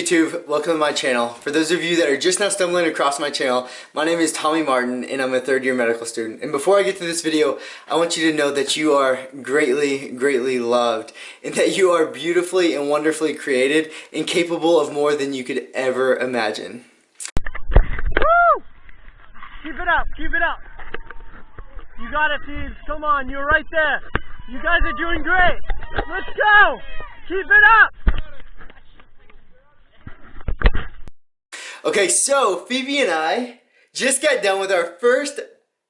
YouTube? Welcome to my channel. For those of you that are just now stumbling across my channel, my name is Tommy Martin and I'm a third-year medical student. And before I get to this video, I want you to know that you are greatly, greatly loved and that you are beautifully and wonderfully created and capable of more than you could ever imagine. Woo! Keep it up, keep it up. You got it, Phoebe. Come on, you're right there. You guys are doing great. Let's go! Keep it up! Okay, so Phoebe and I just got done with our first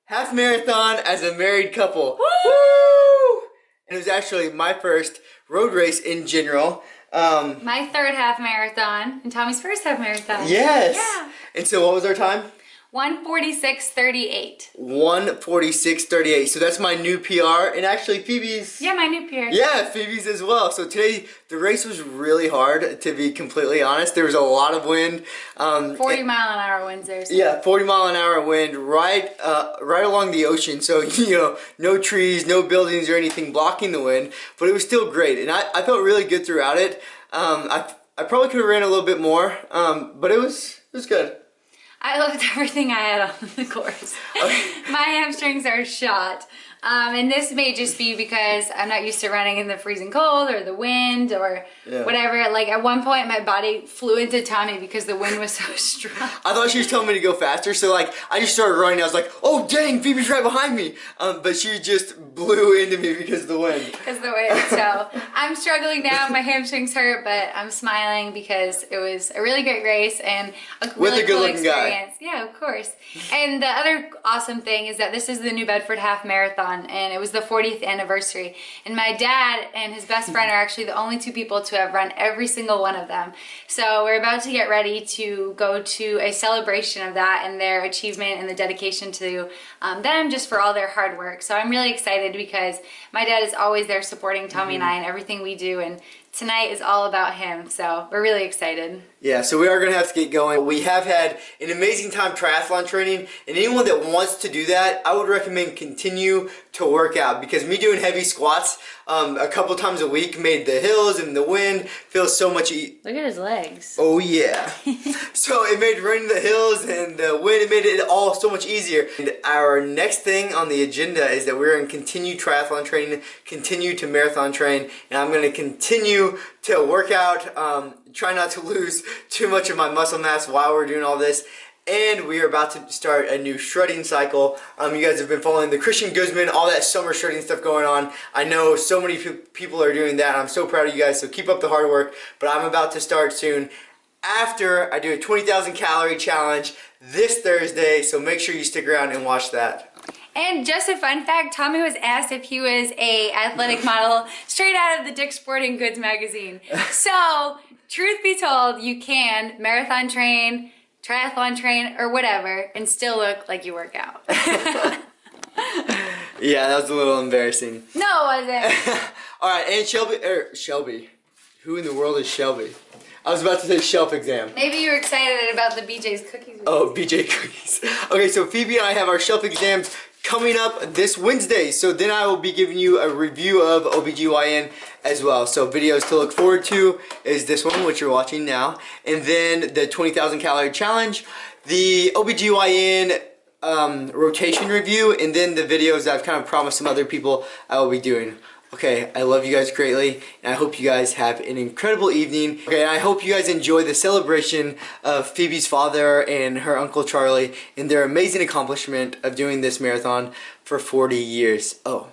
half marathon as a married couple. Woo! And it was actually my first road race in general. My third half marathon and Tommy's first half marathon. Yes. Yeah. And so what was our time? 1:46:38. 1:46:38. So that's my new PR, and actually Phoebe's. Yeah, my new PR. Yeah, Phoebe's as well. So today the race was really hard, to be completely honest. There was a lot of wind. 40-mile-an-hour winds there. So. Yeah, 40-mile-an-hour wind right along the ocean. So no trees, no buildings or anything blocking the wind, but it was still great, and I felt really good throughout it. I probably could have ran a little bit more, but it was good. I loved everything I had on the course. Okay. My hamstrings are shot. And this may just be because I'm not used to running in the freezing cold or the wind or whatever. Like at one point my body flew into Tommy because the wind was so strong. I thought she was telling me to go faster, so like I just started running. I was like, oh dang, Phoebe's right behind me. But she just blew into me because of the wind. Because of the wind. So I'm struggling now. My hamstrings hurt, but I'm smiling because it was a really great race and a really cool experience. Yeah, of course. And the other awesome thing is that this is the New Bedford Half Marathon. And it was the 40th anniversary, and my dad and his best friend are actually the only two people to have run every single one of them. So we're about to get ready to go to a celebration of that and their achievement and the dedication to them just for all their hard work. So I'm really excited because my dad is always there supporting Tommy and I in everything we do, and tonight is all about him, so we're really excited. Yeah, so we are going to have to get going. We have had an amazing time triathlon training, and anyone that wants to do that, I would recommend continue to work out, because me doing heavy squats a couple times a week made the hills and the wind feel so much Look at his legs. Oh yeah. So it made running the hills and the wind, it made it all so much easier. And our next thing on the agenda is that we're going to continue triathlon training, continue to marathon train, and I'm going to continue to work out, try not to lose too much of my muscle mass while we're doing all this. And we are about to start a new shredding cycle. You guys have been following the Christian Guzman, all that summer shredding stuff going on. I know so many people are doing that. I'm so proud of you guys, so keep up the hard work. But I'm about to start soon after I do a 20,000 calorie challenge this Thursday, so make sure you stick around and watch that. And just a fun fact, Tommy was asked if he was a athletic model straight out of the Dick's Sporting Goods magazine. So, truth be told, you can marathon train, triathlon train, or whatever, and still look like you work out. Yeah, that was a little embarrassing. No, it wasn't. Alright, and Shelby. Who in the world is Shelby? I was about to say shelf exam. Maybe you were excited about the BJ's cookies. Oh, BJ cookies. Okay, so Phoebe and I have our shelf exams coming up this Wednesday. So then I will be giving you a review of OBGYN as well. So videos to look forward to is this one, which you're watching now. And then the 20,000 calorie challenge, the OBGYN rotation review, and then the videos that I've kind of promised some other people I will be doing. Okay, I love you guys greatly, and I hope you guys have an incredible evening. Okay, and I hope you guys enjoy the celebration of Phoebe's father and her Uncle Charlie and their amazing accomplishment of doing this marathon for 40 years. Oh,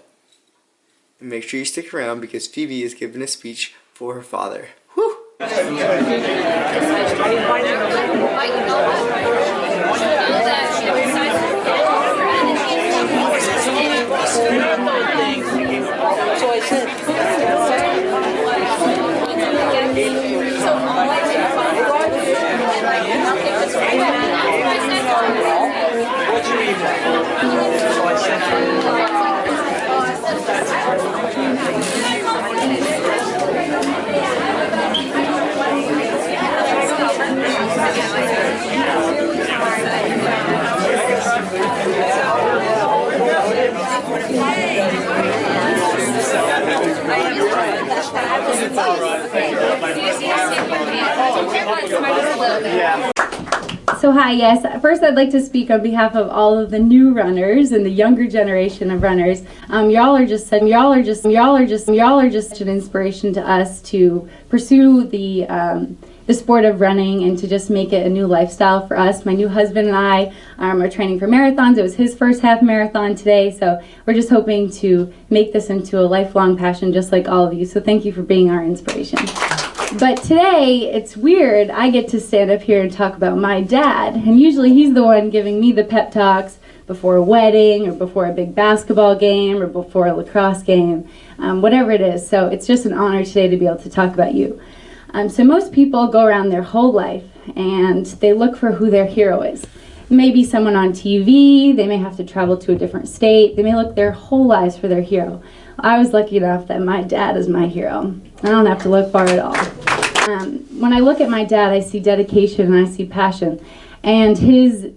and make sure you stick around because Phoebe is giving a speech for her father. Woo! So hi, yes. First I'd like to speak on behalf of all of the new runners and the younger generation of runners. Y'all are just an inspiration to us to pursue the sport of running and to just make it a new lifestyle for us. My new husband and I are training for marathons. It was his first half marathon today, so we're just hoping to make this into a lifelong passion just like all of you. So thank you for being our inspiration. But today, it's weird, I get to stand up here and talk about my dad, and usually he's the one giving me the pep talks before a wedding, or before a big basketball game, or before a lacrosse game, whatever it is. So it's just an honor today to be able to talk about you. So most people go around their whole life, and they look for who their hero is. Maybe someone on TV, they may have to travel to a different state, they may look their whole lives for their hero. I was lucky enough that my dad is my hero. I don't have to look far at all. When I look at my dad, I see dedication and I see passion. And his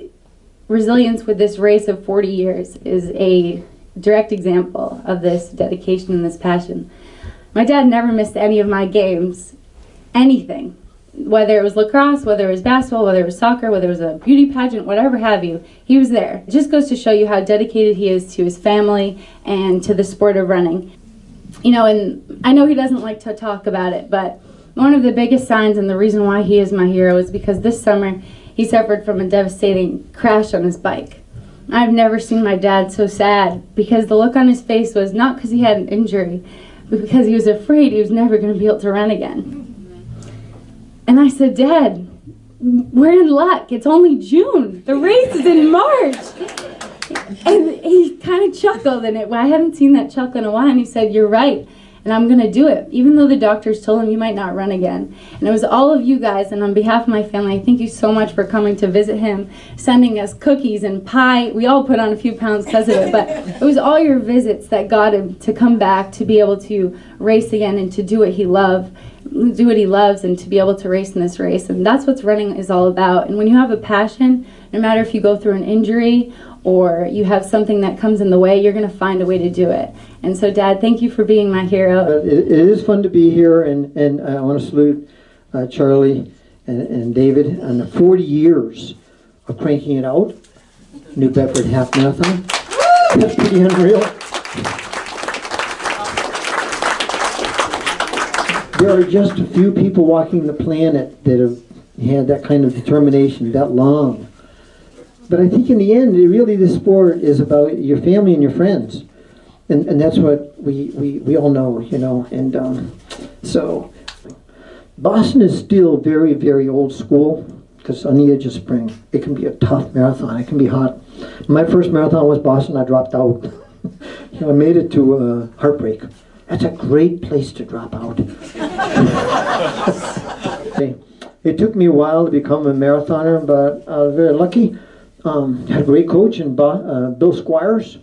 resilience with this race of 40 years is a direct example of this dedication and this passion. My dad never missed any of my games, anything. Whether it was lacrosse, whether it was basketball, whether it was soccer, whether it was a beauty pageant, whatever have you, he was there. It just goes to show you how dedicated he is to his family and to the sport of running. You know, and I know he doesn't like to talk about it, but one of the biggest signs and the reason why he is my hero is because this summer he suffered from a devastating crash on his bike. I've never seen my dad so sad, because the look on his face was not because he had an injury, but because he was afraid he was never going to be able to run again. And I said, Dad, we're in luck. It's only June. The race is in March. And he kind of chuckled, and I haven't seen that chuckle in a while, and he said, you're right, and I'm going to do it, even though the doctors told him you might not run again. And it was all of you guys, and on behalf of my family, I thank you so much for coming to visit him, sending us cookies and pie. We all put on a few pounds because of it, but it was all your visits that got him to come back, to be able to race again and to do what he loves, and to be able to race in this race. And that's what running is all about. And when you have a passion, no matter if you go through an injury or you have something that comes in the way, you're going to find a way to do it. And so, Dad, thank you for being my hero. It is fun to be here, and I want to salute Charlie and David on the 40 years of cranking it out. New Bedford half marathon. That's pretty unreal. There are just a few people walking the planet that have had that kind of determination that long. But I think in the end, really the sport is about your family and your friends. And that's what we all know, you know. And so Boston is still very, very old school, because on the edge of spring, it can be a tough marathon. It can be hot. My first marathon was Boston. I dropped out. You know, I made it to Heartbreak. That's a great place to drop out. It took me a while to become a marathoner, but I was very lucky. Had a great coach in Bill Squires,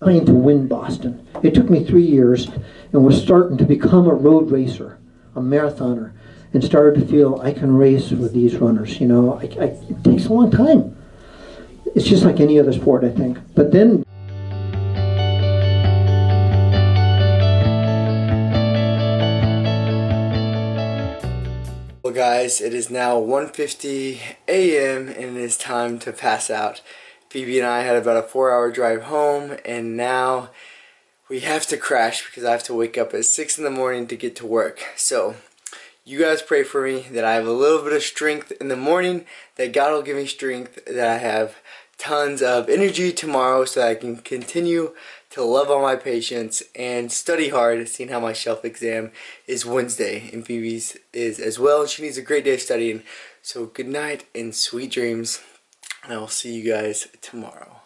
trying to win Boston. It took me 3 years, and was starting to become a road racer, a marathoner, and started to feel I can race with these runners. You know, it takes a long time. It's just like any other sport, I think. But then. Well guys, it is now 1:50 a.m. and it is time to pass out. Phoebe and I had about a 4-hour drive home, and now we have to crash because I have to wake up at 6 in the morning to get to work. So you guys pray for me that I have a little bit of strength in the morning, that God will give me strength, that I have tons of energy tomorrow so that I can continue to love all my patients and study hard, seeing how my shelf exam is Wednesday and Phoebe's is as well. She needs a great day of studying. So good night and sweet dreams, and I will see you guys tomorrow.